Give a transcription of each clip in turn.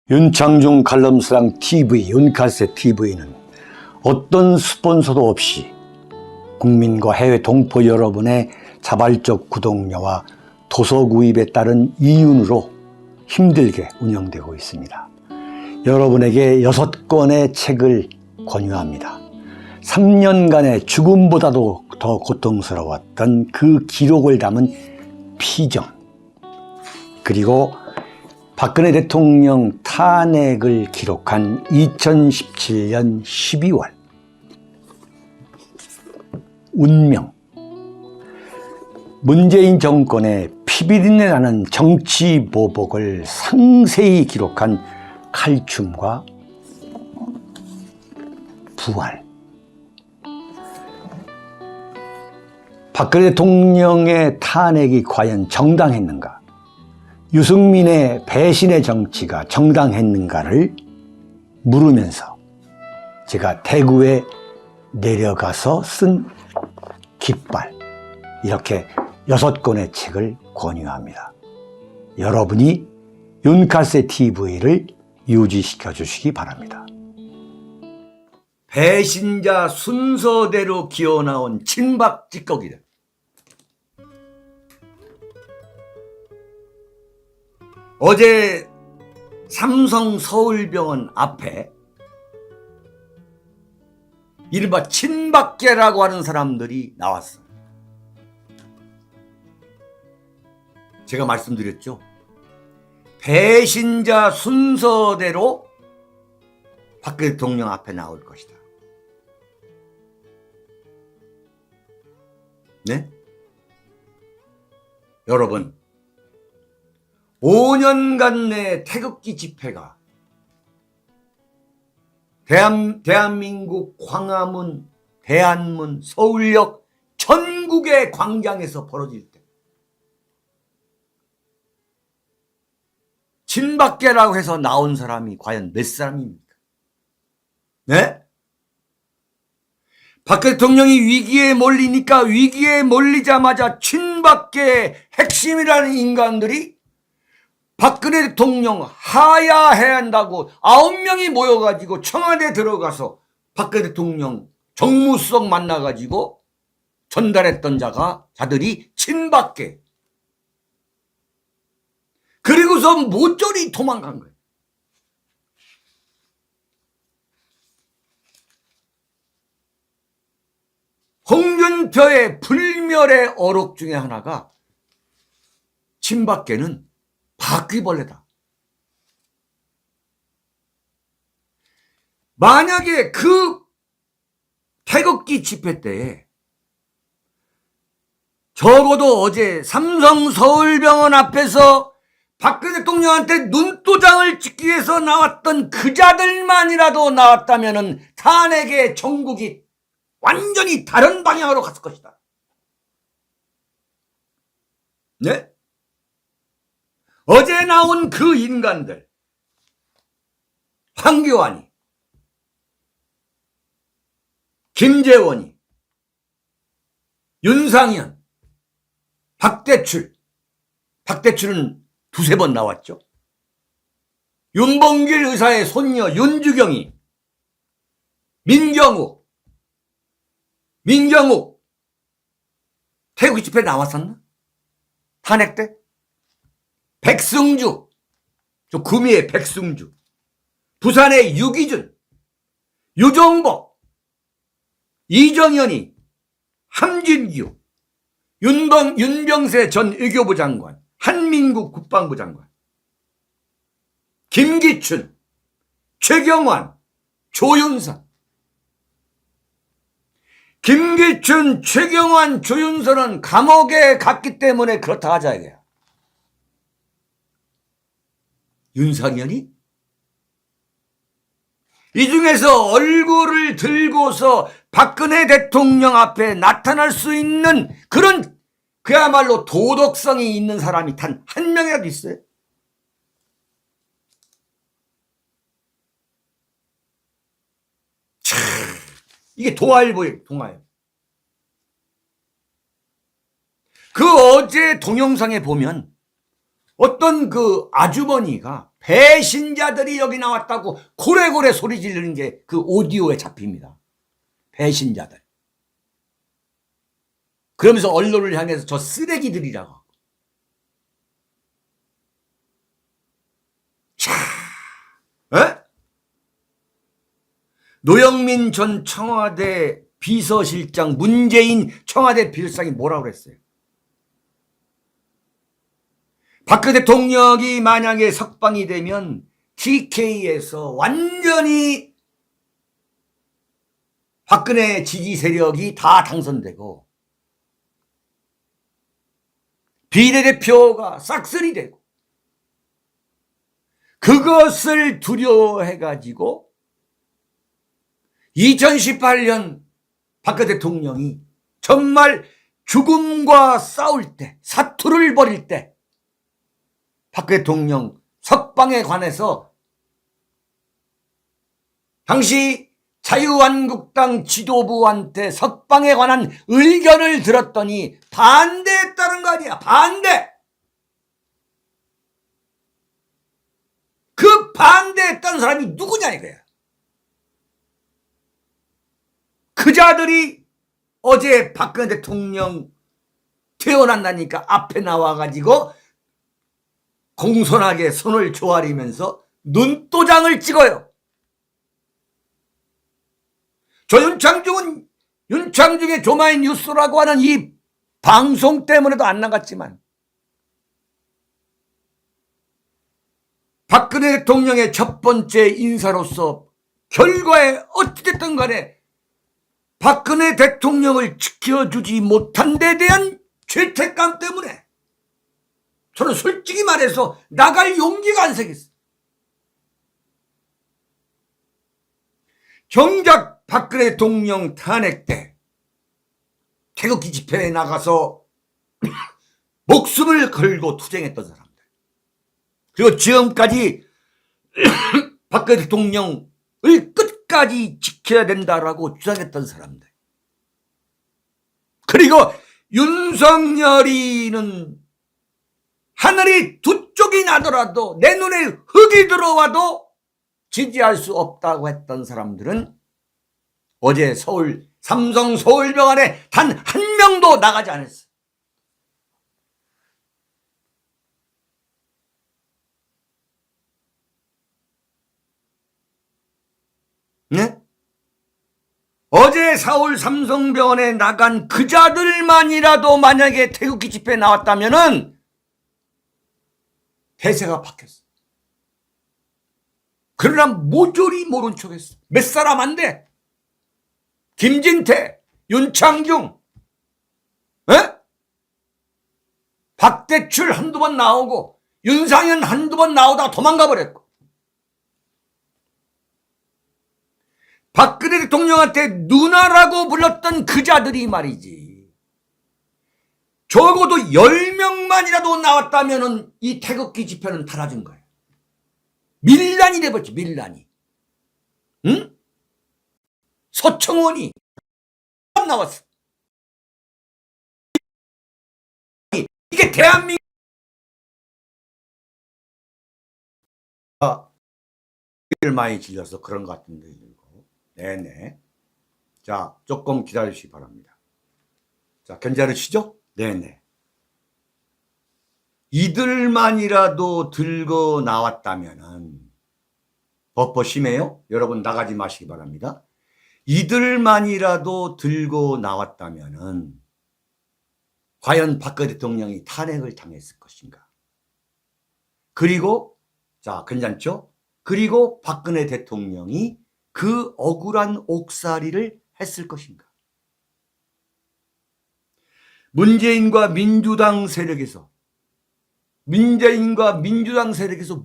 윤창중 칼럼스랑 TV, 윤칼세 TV는 어떤 스폰서도 없이 국민과 해외 동포 여러분의 자발적 구독료와 도서 구입에 따른 이윤으로 힘들게 운영되고 있습니다. 여러분에게 6권의 책을 권유합니다. 3년간의 죽음보다도 더 고통스러웠던 그 기록을 담은 피정, 그리고 박근혜 대통령 탄핵을 기록한 2017년 12월, 운명, 문재인 정권의 피비린내 나는 정치 보복을 상세히 기록한 칼춤과 부활, 박근혜 대통령의 탄핵이 과연 정당했는가, 유승민의 배신의 정치가 정당했는가를 물으면서 제가 대구에 내려가서 쓴 깃발, 이렇게 6권의 책을 권유합니다. 여러분이 윤칼세 TV를 유지시켜 주시기 바랍니다. 배신자 순서대로 기어나온 친박 찌꺼기들, 어제 삼성 서울병원 앞에 이른바 친박계라고 하는 사람들이 나왔어요. 제가 말씀드렸죠. 배신자 순서대로 박근혜 대통령 앞에 나올 것이다. 네? 여러분, 5년간 내 태극기 집회가 대한민국 광화문, 대한문, 서울역 전국의 광장에서 벌어질 때 친박계라고 해서 나온 사람이 과연 몇 사람입니까? 네? 박근혜 대통령이 위기에 몰리니까 위기에 몰리자마자 친박계의 핵심이라는 인간들이 박근혜 대통령 하야해야 한다고 9명이 모여가지고 청와대에 들어가서 박근혜 대통령 정무수석 만나가지고 전달했던 자들이 친박계. 그리고서 모조리 도망간 거예요. 홍준표의 불멸의 어록 중에 하나가 친박계는 바퀴벌레다. 만약에 그 태극기 집회 때에 적어도 어제 삼성 서울병원 앞에서 박근혜 대통령한테 눈도장을 찍기 위해서 나왔던 그 자들만이라도 나왔다면 탄핵의 전국이 완전히 다른 방향으로 갔을 것이다. 네? 어제 나온 그 인간들, 황교안이, 김재원이, 윤상현, 박대출은 2-3번 나왔죠. 윤봉길 의사의 손녀 윤주경이, 민경욱 태극기 집회 나왔었나? 탄핵 때? 백승주, 저 구미의 백승주, 부산의 유기준, 유정복, 이정현이, 함진규, 윤병세 전 외교부 장관, 한민국 국방부 장관, 김기춘, 최경환, 조윤선. 김기춘, 최경환, 조윤선은 감옥에 갔기 때문에 그렇다 하자 이거야. 윤상현이? 이 중에서 얼굴을 들고서 박근혜 대통령 앞에 나타날 수 있는 그런 그야말로 도덕성이 있는 사람이 단 한 명이라도 있어요? 참, 이게 동아일보예요, 동아일보. 그 어제 동영상에 보면 어떤 그 아주머니가 배신자들이 여기 나왔다고 고래고래 소리 지르는 게 그 오디오에 잡힙니다. 배신자들. 그러면서 언론을 향해서 저 쓰레기들이라고. 자, 에? 노영민 전 청와대 비서실장, 문재인 청와대 비서실장이 뭐라고 그랬어요? 박근혜 대통령이 만약에 석방이 되면 TK에서 완전히 박근혜 지지 세력이 다 당선되고 비례대표가 싹쓸이 되고 그것을 두려워해가지고 2018년 박근혜 대통령이 정말 죽음과 싸울 때, 사투를 벌일 때 박근혜 대통령 석방에 관해서 당시 자유한국당 지도부한테 석방에 관한 의견을 들었더니 반대했다는 거 아니야. 반대. 그 반대했다는 사람이 누구냐 이거야. 그 자들이 어제 박근혜 대통령 태어난다니까 앞에 나와가지고 공손하게 손을 조아리면서 눈도장을 찍어요. 저 윤창중의 조마이 뉴스라고 하는 이 방송 때문에도 안 나갔지만 박근혜 대통령의 첫 번째 인사로서 결과에 어찌됐든 간에 박근혜 대통령을 지켜주지 못한 데 대한 죄책감 때문에 저는 솔직히 말해서 나갈 용기가 안 생겼어요. 정작 박근혜 대통령 탄핵 때 태극기 집회에 나가서 목숨을 걸고 투쟁했던 사람들, 그리고 지금까지 박근혜 대통령을 끝까지 지켜야 된다라고 주장했던 사람들, 그리고 윤석열이는 하늘이 두 쪽이 나더라도 내 눈에 흙이 들어와도 지지할 수 없다고 했던 사람들은 어제 서울 삼성 서울병원에 단 한 명도 나가지 않았어요. 네? 어제 서울 삼성병원에 나간 그 자들만이라도 만약에 태극기 집회에 나왔다면은 대세가 바뀌었어. 그러나 모조리 모른 척했어. 몇 사람 안 돼. 김진태, 윤창중, 박대출 한두 번 나오고 윤상현 한두 번 나오다가 도망가 버렸고, 박근혜 대통령한테 누나라고 불렀던 그 자들이 말이지, 적어도 10명만이라도 나왔다면 이 태극기 집회는 달아준 거예요. 밀란이 돼버렸지, 밀란이. 응? 서청원이 나왔어. 이게 대한민국 많이 질려서 그런 것 같은데. 네네. 자, 조금 기다리시기 바랍니다. 자, 괜찮으시죠? 네네. 이들만이라도 들고 나왔다면은, 버퍼 심해요? 여러분 나가지 마시기 바랍니다. 이들만이라도 들고 나왔다면은 과연 박근혜 대통령이 탄핵을 당했을 것인가? 그리고 자, 괜찮죠? 그리고 박근혜 대통령이 그 억울한 옥살이를 했을 것인가? 문재인과 민주당 세력에서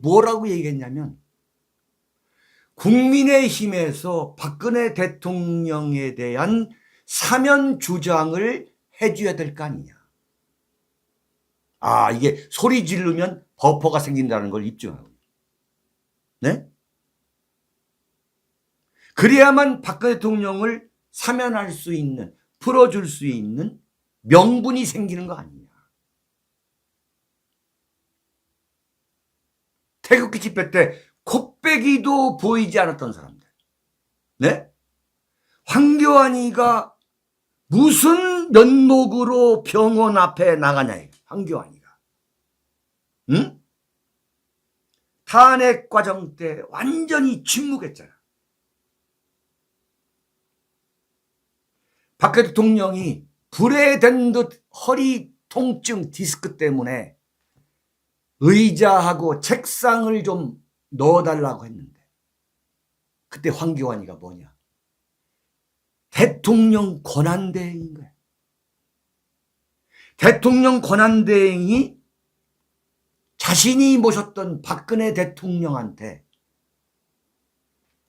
뭐라고 얘기했냐면, 국민의힘에서 박근혜 대통령에 대한 사면 주장을 해줘야 될 거 아니냐. 아, 이게 소리 지르면 버퍼가 생긴다는 걸 입증하고. 네? 그래야만 박근혜 대통령을 사면할 수 있는, 풀어줄 수 있는 명분이 생기는 거 아니냐. 태극기 집회 때 코빼기도 보이지 않았던 사람들. 네? 황교안이가 무슨 면목으로 병원 앞에 나가냐, 황교안이가. 응? 탄핵 과정 때 완전히 침묵했잖아. 박근혜 대통령이 불에 댄 듯 허리 통증 디스크 때문에 의자하고 책상을 좀 넣어달라고 했는데 그때 황교안이가 뭐냐? 대통령 권한대행인 거야. 대통령 권한대행이 자신이 모셨던 박근혜 대통령한테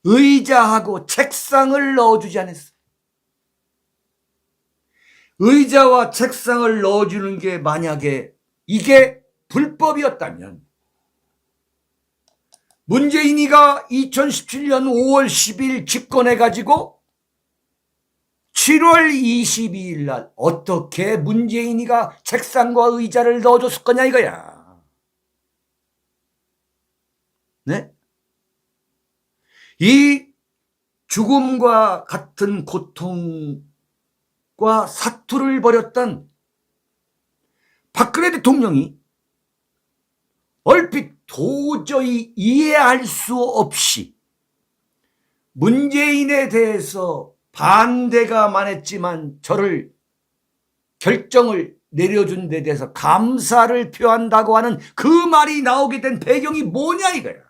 의자하고 책상을 넣어주지 않았어. 의자와 책상을 넣어주는 게 만약에 이게 불법이었다면 문재인이가 2017년 5월 10일 집권해가지고 7월 22일 날 어떻게 문재인이가 책상과 의자를 넣어줬을 거냐 이거야. 네? 이 죽음과 같은 고통과 사투를 벌였던 박근혜 대통령이 얼핏 도저히 이해할 수 없이 문재인에 대해서 반대가 많았지만 저를 결정을 내려준 데 대해서 감사를 표한다고 하는 그 말이 나오게 된 배경이 뭐냐 이거야.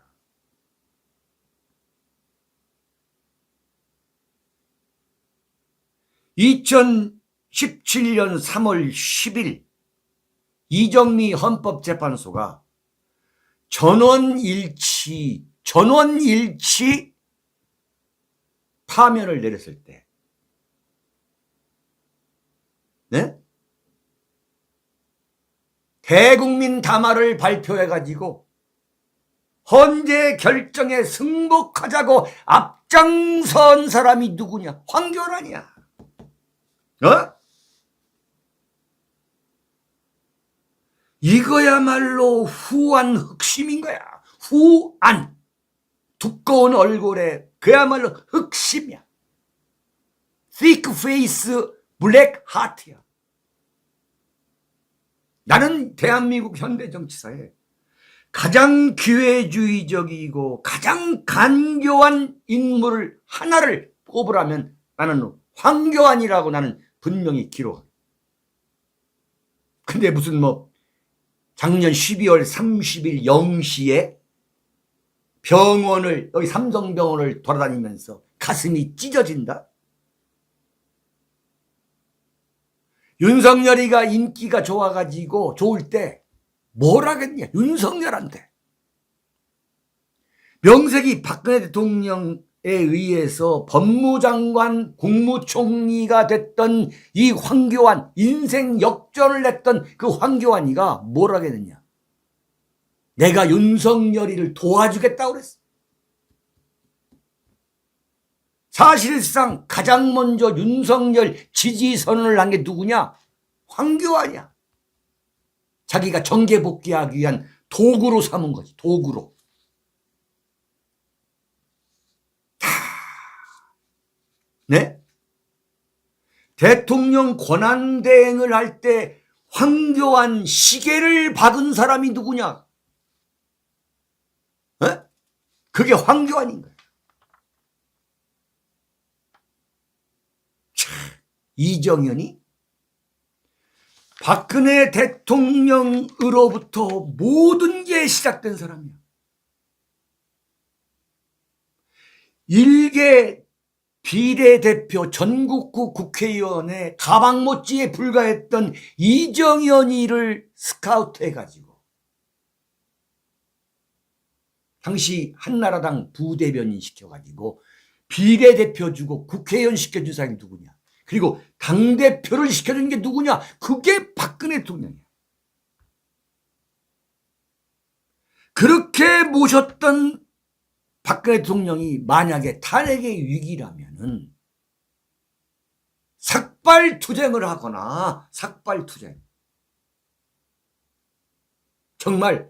2017년 3월 10일 이정미 헌법재판소가 전원일치 파면을 내렸을 때, 네? 대국민 담화를 발표해가지고 헌재 결정에 승복하자고 앞장선 사람이 누구냐? 황교안 아니야. 어? 이거야말로 후안 흑심인 거야. 후안. 두꺼운 얼굴에 그야말로 흑심이야. thick face, black heart야. 나는 대한민국 현대 정치사에 가장 기회주의적이고 가장 간교한 인물을 하나를 뽑으라면 나는 황교안이라고 나는 분명히 기록해. 근데 무슨 작년 12월 30일 0시에 병원을, 여기 삼성병원을 돌아다니면서 가슴이 찢어진다? 윤석열이가 인기가 좋아가지고 좋을 때 뭘 하겠냐? 윤석열한테. 명색이 박근혜 대통령에 의해서 법무장관 국무총리가 됐던 이 황교안, 인생 역전을 했던 그 황교안이가 뭘 하겠느냐? 내가 윤석열이를 도와주겠다고 그랬어. 사실상 가장 먼저 윤석열 지지선언을 한 게 누구냐? 황교안이야. 자기가 정계복귀하기 위한 도구로 삼은 거지. 도구로. 네? 대통령 권한대행을 할 때 황교안 시계를 박은 사람이 누구냐? 네? 그게 황교안인 거야. 이정현이 박근혜 대통령으로부터 모든 게 시작된 사람이야. 일개 비례대표 전국구 국회의원의 가방 못지에 불과했던 이정현이를 스카우트해가지고 당시 한나라당 부대변인 시켜가지고 비례대표 주고 국회의원 시켜준 사람이 누구냐? 그리고 당대표를 시켜준 게 누구냐? 그게 박근혜 대통령이야. 그렇게 모셨던 박근혜 대통령이 만약에 탄핵의 위기라면은 삭발투쟁을 하거나 삭발투쟁. 정말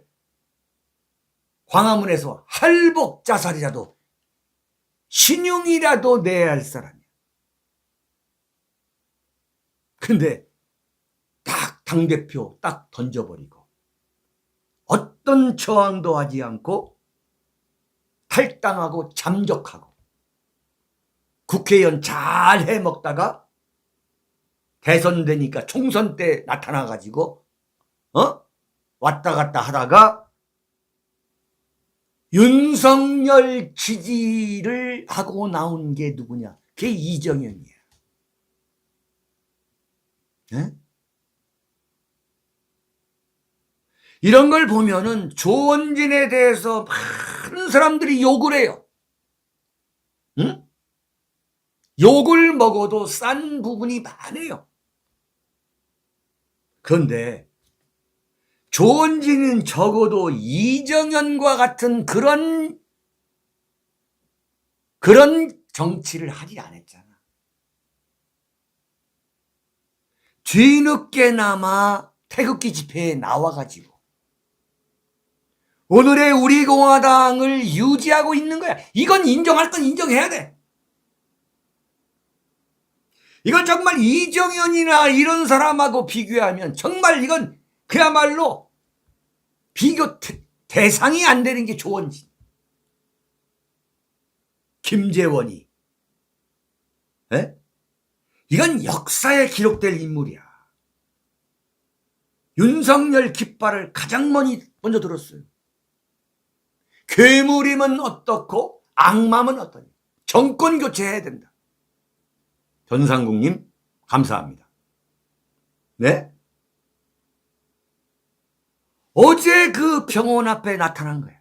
광화문에서 할복 자살이라도 신용이라도 내야 할 사람이야. 근데 딱 당대표 딱 던져버리고 어떤 저항도 하지 않고 탈당하고 잠적하고 국회의원 잘 해먹다가 대선 되니까 총선 때 나타나가지고 왔다 갔다 하다가 윤석열 지지를 하고 나온 게 누구냐? 그게 이정현이야. 네? 이런 걸 보면은 조원진에 대해서 많은 사람들이 욕을 해요. 응? 욕을 먹어도 싼 부분이 많아요. 그런데 조원진은 적어도 이정현과 같은 그런 정치를 하지 않았잖아. 뒤늦게나마 태극기 집회에 나와가지고 오늘의 우리공화당을 유지하고 있는 거야. 이건 인정할 건 인정해야 돼. 이건 정말 이정현이나 이런 사람하고 비교하면 정말 이건 그야말로 비교 대상이 안 되는 게 조원진, 김재원이. 에? 이건 역사에 기록될 인물이야. 윤석열 깃발을 가장 먼저 들었어요. 괴물이면 어떻고 악마면 어떠냐. 정권 교체해야 된다. 전상국님 감사합니다. 네? 어제 그 병원 앞에 나타난 거야.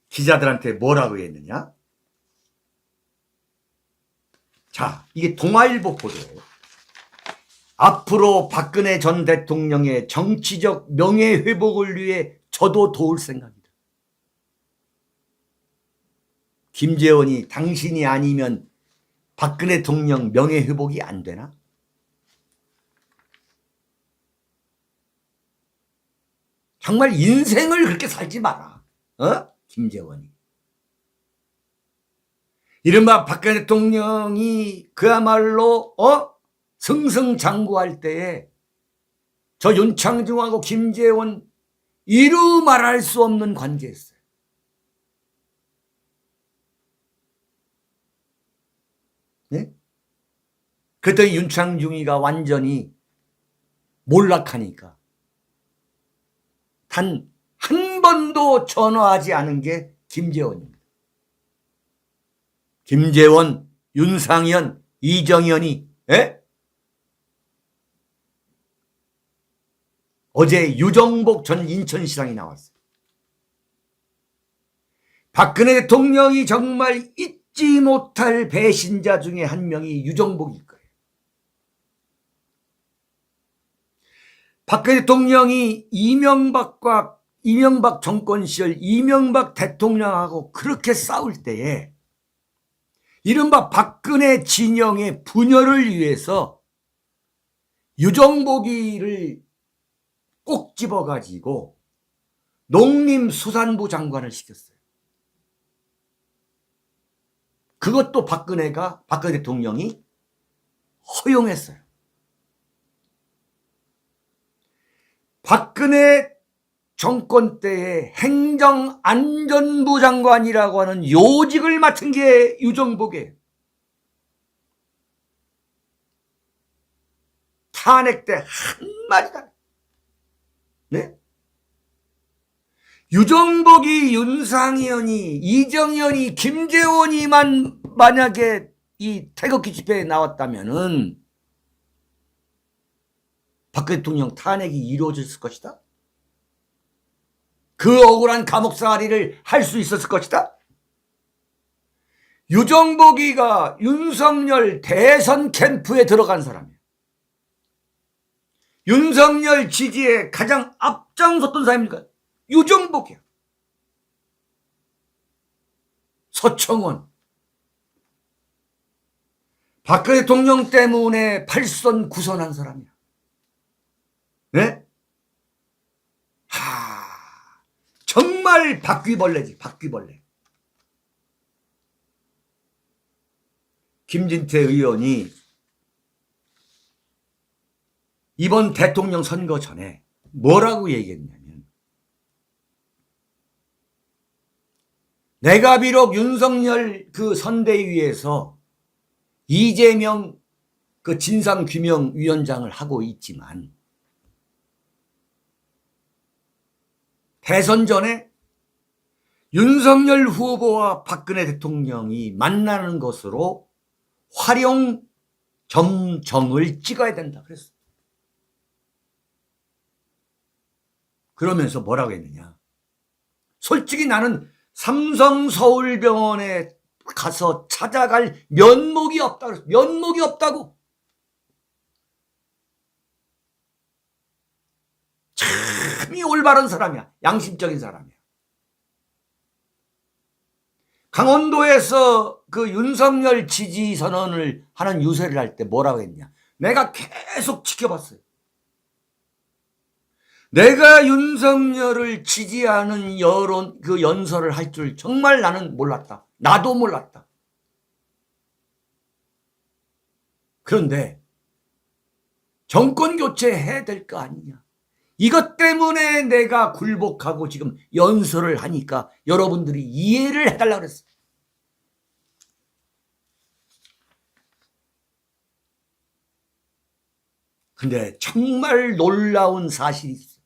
기자들한테 뭐라고 했느냐? 자, 이게 동아일보 보도예요. 앞으로 박근혜 전 대통령의 정치적 명예회복을 위해 저도 도울 생각이다. 김재원이 당신이 아니면 박근혜 대통령 명예회복이 안 되나? 정말 인생을 그렇게 살지 마라. 김재원이. 이른바 박근혜 대통령이 그야말로 승승장구할 때에 저 윤창중하고 김재원 이루 말할 수 없는 관계였어요. 네? 그랬더니 윤창중이가 완전히 몰락하니까 단 한 번도 전화하지 않은 게 김재원입니다. 김재원, 윤상현, 이정현이 어제 유정복 전 인천시장이 나왔어요. 박근혜 대통령이 정말 잊지 못할 배신자 중에 한 명이 유정복일 거예요. 박근혜 대통령이 이명박 정권 시절 이명박 대통령하고 그렇게 싸울 때에 이른바 박근혜 진영의 분열을 위해서 유정복이를 꼭 집어가지고 농림수산부 장관을 시켰어요. 그것도 박근혜 대통령이 허용했어요. 박근혜 정권 때에 행정안전부 장관이라고 하는 요직을 맡은 게 유정복이에요. 탄핵 때 한마디도 네? 유정복이, 윤상현이, 이정현이, 김재원이만 만약에 이 태극기 집회에 나왔다면은 박근혜 대통령 탄핵이 이루어졌을 것이다. 그 억울한 감옥살이를 할 수 있었을 것이다. 유정복이가 윤석열 대선 캠프에 들어간 사람이야. 윤석열 지지에 가장 앞장섰던 사람입니까? 유정복이야. 서청원. 박근혜 대통령 때문에 팔선구선한 사람이야. 네? 정말 바퀴벌레지, 바퀴벌레. 김진태 의원이 이번 대통령 선거 전에 뭐라고 얘기했냐면, 내가 비록 윤석열 그 선대위에서 이재명 그 진상규명위원장을 하고 있지만 대선 전에 윤석열 후보와 박근혜 대통령이 만나는 것으로 활용 점정을 찍어야 된다 그랬어. 그러면서 뭐라고 했느냐. 솔직히 나는 삼성 서울병원에 가서 찾아갈 면목이 없다 그랬어. 면목이 없다고. 참이 올바른 사람이야. 양심적인 사람이야. 강원도에서 그 윤석열 지지 선언을 하는 유세를 할 때 뭐라고 했냐. 내가 계속 지켜봤어요. 내가 윤석열을 지지하는 여론 그 연설을 할 줄 정말 나는 몰랐다. 나도 몰랐다. 그런데 정권 교체해야 될 거 아니냐. 이것 때문에 내가 굴복하고 지금 연설을 하니까 여러분들이 이해를 해달라고 그랬어. 근데 정말 놀라운 사실이 있어.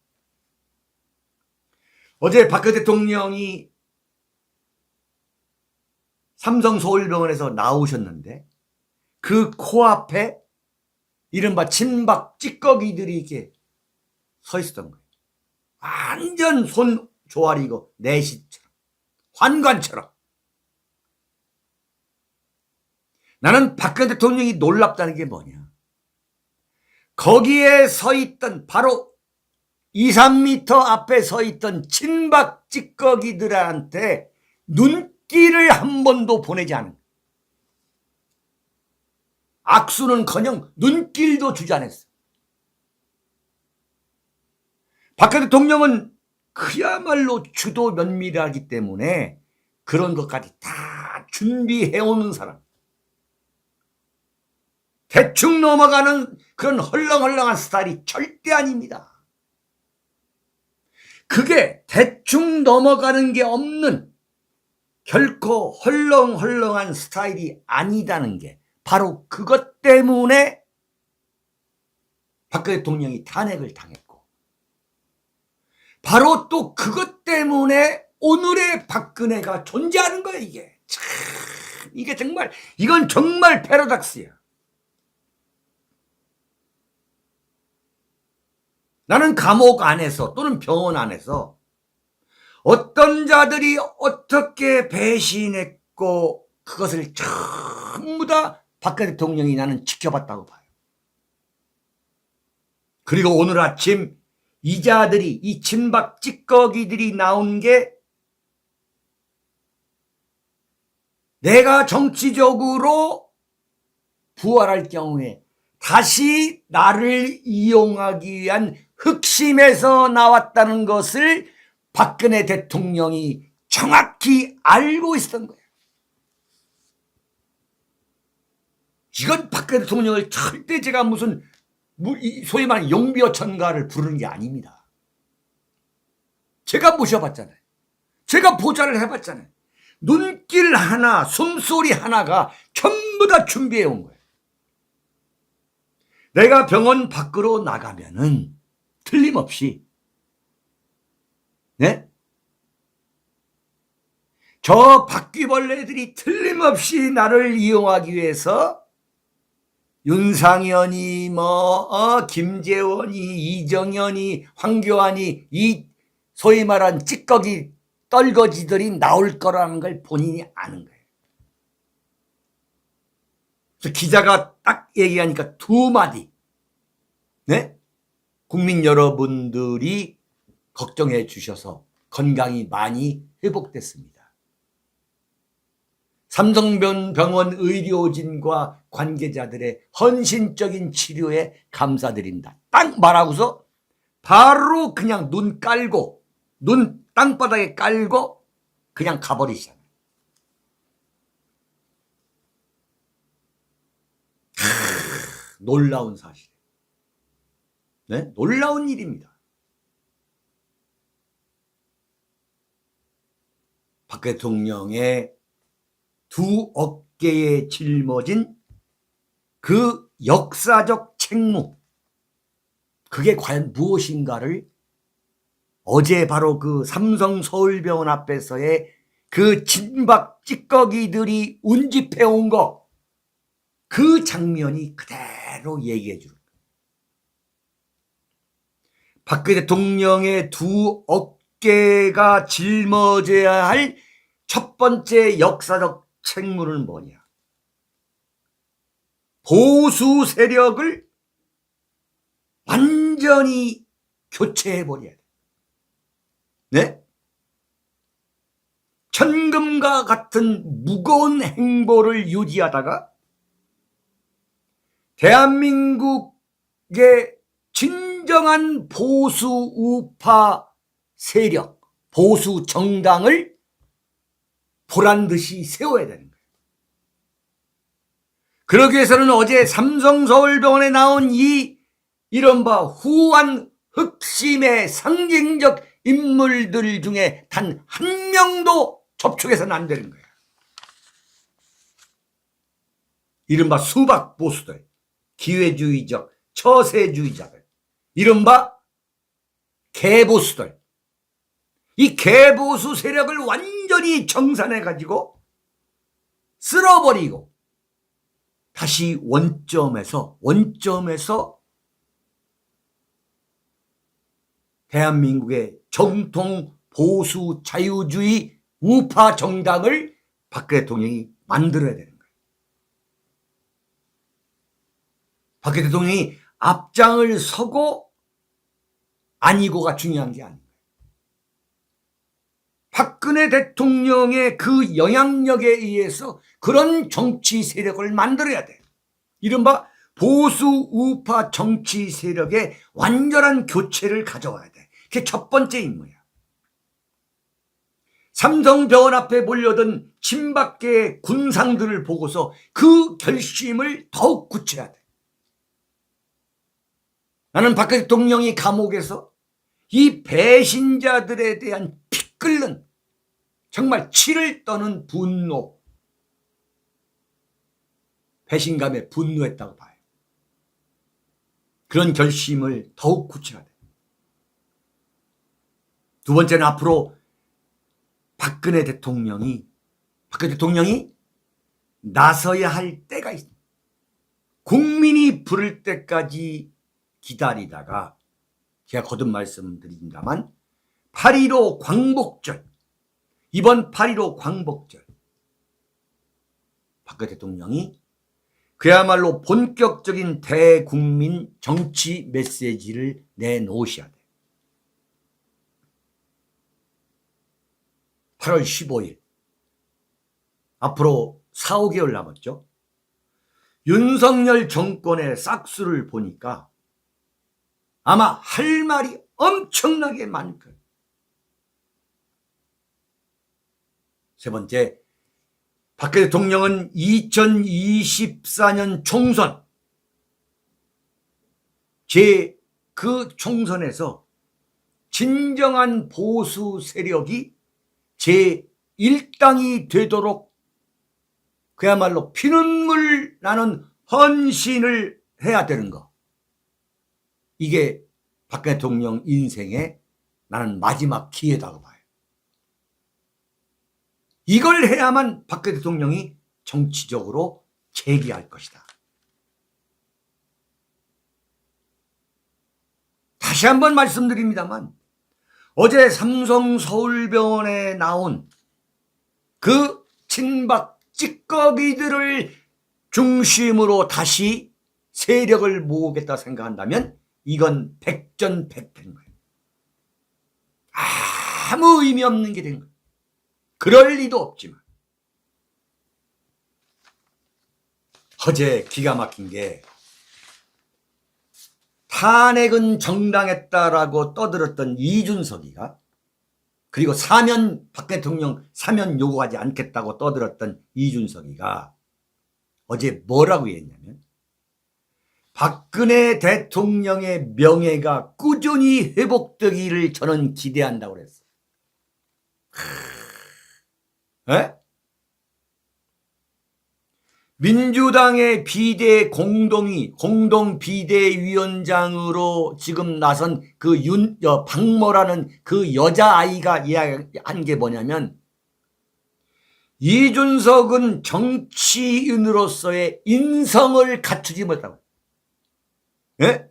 어제 박근혜 대통령이 삼성 서울병원에서 나오셨는데 그 코앞에 이른바 친박 찌꺼기들이 이렇게 서 있었던 거예요. 완전 손 조아리고 내시처럼, 환관처럼. 나는 박근혜 대통령이 놀랍다는 게 뭐냐. 거기에 서 있던 바로 2, 3m 앞에 서 있던 친박 찌꺼기들한테 눈길을 한 번도 보내지 않은, 악수는커녕 눈길도 주지 않았어. 박근혜 대통령은 그야말로 주도 면밀하기 때문에 그런 것까지 다 준비해오는 사람. 대충 넘어가는 그런 헐렁헐렁한 스타일이 절대 아닙니다. 그게 대충 넘어가는 게 없는 결코 헐렁헐렁한 스타일이 아니다는 게 바로 그것 때문에 박근혜 대통령이 탄핵을 당했고, 바로 또 그것 때문에 오늘의 박근혜가 존재하는 거예요. 이게 참, 이게 정말, 이건 정말 패러독스야. 나는 감옥 안에서 또는 병원 안에서 어떤 자들이 어떻게 배신했고 그것을 전부 다 박근혜 대통령이 나는 지켜봤다고 봐요. 그리고 오늘 아침 이 자들이, 이 친박 찌꺼기들이 나온 게 내가 정치적으로 부활할 경우에 다시 나를 이용하기 위한 흑심에서 나왔다는 것을 박근혜 대통령이 정확히 알고 있었던 거예요. 이건 박근혜 대통령을 절대 제가 무슨 소위 말하는 용비어천가를 부르는 게 아닙니다. 제가 모셔봤잖아요. 제가 보좌를 해봤잖아요. 눈길 하나, 숨소리 하나가 전부 다 준비해 온 거예요. 내가 병원 밖으로 나가면은 틀림없이, 네? 저 바퀴벌레들이 틀림없이 나를 이용하기 위해서 윤상현이 김재원이, 이정현이, 황교안이, 이 소위 말한 찌꺼기 떨거지들이 나올 거라는 걸 본인이 아는 거예요. 그래서 기자가 딱 얘기하니까 두 마디, 네? 국민 여러분들이 걱정해 주셔서 건강이 많이 회복됐습니다. 삼성병원 의료진과 관계자들의 헌신적인 치료에 감사드립니다. 딱 말하고서 바로 그냥 눈 땅바닥에 깔고 그냥 가버리시잖아요. 놀라운 사실. 네? 놀라운 일입니다. 박 대통령의 두 어깨에 짊어진 그 역사적 책무, 그게 과연 무엇인가를 어제 바로 그 삼성 서울병원 앞에서의 그 진박 찌꺼기들이 운집해 온 거, 그 장면이 그대로 얘기해 주는 거예요. 박 대통령의 두 어깨가 짊어져야 할 첫 번째 역사적 책무는 뭐냐? 보수 세력을 완전히 교체해버려야 돼. 네? 천금과 같은 무거운 행보를 유지하다가 대한민국의 진정한 보수 우파 세력, 보수 정당을 보란듯이 세워야 되는 거예요. 그러기 위해서는 어제 삼성서울병원에 나온 이 이른바 후한 흑심의 상징적 인물들 중에 단 한 명도 접촉해서는 안 되는 거예요. 이른바 수박 보수들, 기회주의적 처세주의자들, 이른바 개보수들, 이 개보수 세력을 완전히 정산해가지고 쓸어버리고 다시 원점에서 대한민국의 정통 보수 자유주의 우파 정당을 박 대통령이 만들어야 되는 거예요. 박 대통령이 앞장을 서고 아니고가 중요한 게 아닙니다. 박근혜 대통령의 그 영향력에 의해서 그런 정치 세력을 만들어야 돼. 이른바 보수 우파 정치 세력의 완전한 교체를 가져와야 돼. 그게 첫 번째 임무야. 삼성병원 앞에 몰려든 친박계의 군상들을 보고서 그 결심을 더욱 굳혀야 돼. 나는 박 대통령이 감옥에서 이 배신자들에 대한 피 끓는 정말 치를 떠는 분노, 배신감에 분노했다고 봐요. 그런 결심을 더욱 굳혀야 돼. 두 번째는 앞으로 박근혜 대통령이 나서야 할 때가 있습니다. 국민이 부를 때까지 기다리다가 제가 거듭 말씀드립니다만 8.15 광복절, 이번 8.15 광복절 박근혜 대통령이 그야말로 본격적인 대국민 정치 메시지를 내놓으셔야 돼. 8월 15일 앞으로 4, 5개월 남았죠. 윤석열 정권의 싹수를 보니까 아마 할 말이 엄청나게 많을 거예요. 세 번째, 박 대통령은 2024년 총선, 그 총선에서 진정한 보수 세력이 제1당이 되도록 그야말로 피눈물 나는 헌신을 해야 되는 거. 이게 박 대통령 인생의 나는 마지막 기회다고 봐요. 이걸 해야만 박 대통령이 정치적으로 재기할 것이다. 다시 한번 말씀드립니다만 어제 삼성 서울병원에 나온 그 친박 찌꺼기들을 중심으로 다시 세력을 모으겠다 생각한다면 이건 백전백패인 거예요. 아무 의미 없는 게 된 거예요. 그럴 리도 없지만 어제 기가 막힌 게 탄핵은 정당했다라고 떠들었던 이준석이가 그리고 박 대통령 사면 요구하지 않겠다고 떠들었던 이준석이가 어제 뭐라고 했냐면 박근혜 대통령의 명예가 꾸준히 회복되기를 저는 기대한다고 그랬어요. 에? 민주당의 공동 비대위원장으로 지금 나선 그 박모라는 그 여자아이가 이야기한 게 뭐냐면 이준석은 정치인으로서의 인성을 갖추지 못하고, 예?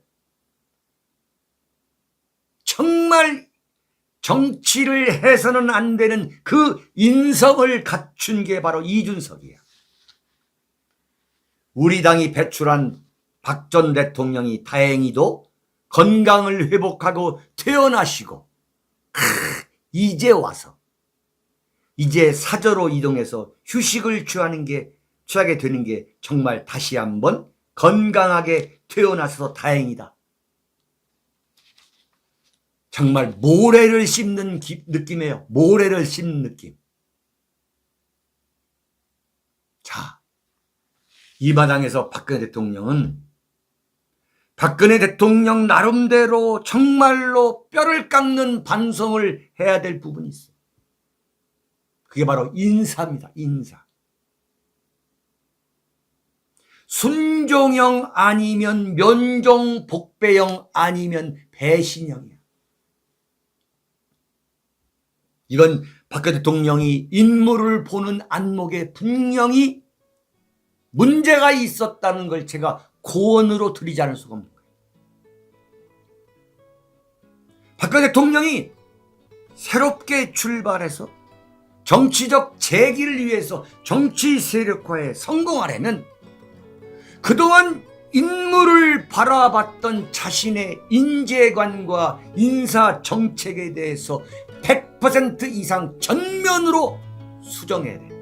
정말 정치를 해서는 안 되는 그 인성을 갖춘 게 바로 이준석이야. 우리 당이 배출한 박 전 대통령이 다행히도 건강을 회복하고 퇴원하시고 이제 와서 이제 사저로 이동해서 휴식을 취하게 되는 게 정말 다시 한번 건강하게 퇴원하셔서 다행이다. 정말 모래를 씹는 느낌이에요. 모래를 씹는 느낌. 자, 이 마당에서 박근혜 대통령은 박근혜 대통령 나름대로 정말로 뼈를 깎는 반성을 해야 될 부분이 있어요. 그게 바로 인사입니다. 인사. 순종형 아니면 면종 복배형 아니면 배신형이야. 이건 박근혜 대통령이 인물을 보는 안목에 분명히 문제가 있었다는 걸 제가 고언으로 드리지 않을 수가 없는 거예요. 박근혜 대통령이 새롭게 출발해서 정치적 재기를 위해서 정치 세력화에 성공하려면 그동안 인물을 바라봤던 자신의 인재관과 인사 정책에 대해서 100% 이상 전면으로 수정해야 돼.